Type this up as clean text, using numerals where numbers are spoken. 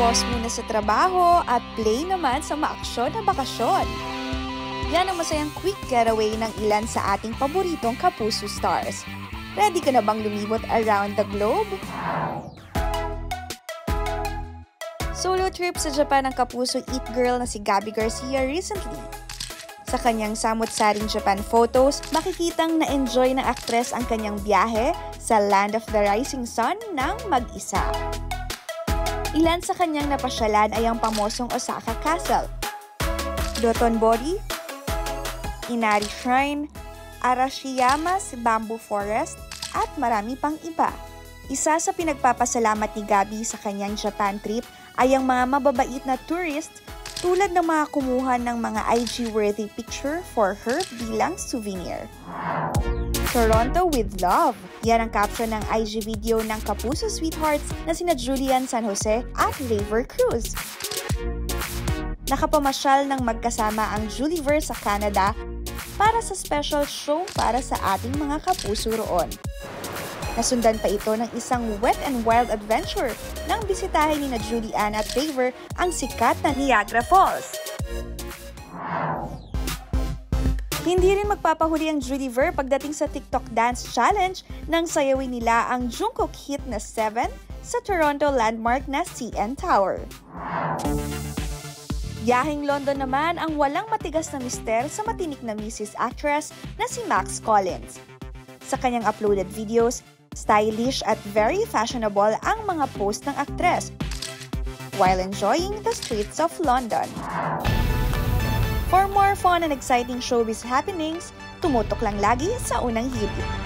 pause muna sa trabaho at play naman sa maaksyon na bakasyon. Yan ang masayang quick getaway ng ilan sa ating paboritong Kapuso stars. Ready ka na bang lumibot around the globe? Solo trip sa Japan ng Kapuso It Girl na si Gabby Garcia recently. Sa kanyang samut-saring Japan photos, makikitang na-enjoy ng aktres ang kanyang biyahe sa Land of the Rising Sun ng mag-isa. Ilan sa kanyang napasyalan ay ang pamosong Osaka Castle, Dotonbori, Inari Shrine, Arashiyama's Bamboo Forest, at marami pang iba. Isa sa pinagpapasalamat ni Gabby sa kanyang Japan trip ay ang mga mababait na tourists tulad ng mga kumuha ng mga IG-worthy picture for her bilang souvenir. Toronto with love. Yan ang caption ng IG video ng Kapuso Sweethearts na sina Julian San Jose at Raver Cruz. Nakapamasyal ng magkasama ang Juliverse sa Canada para sa special show para sa ating mga kapuso roon. Nasundan pa ito ng isang wet and wild adventure nang bisitahin ni na Julian at Raver ang sikat na Niagara Falls. Hindi rin magpapahuli ang Juliver pagdating sa TikTok Dance Challenge nang sayawin nila ang Jungkook hit na 7 sa Toronto landmark na CN Tower. Biyaheng London naman ang walang matigas na mister sa matinik na Mrs. Actress na si Max Collins. Sa kanyang uploaded videos, stylish at very fashionable ang mga post ng aktres while enjoying the streets of London. For more fun and exciting showbiz happenings, tumutok lang lagi sa unang hirit.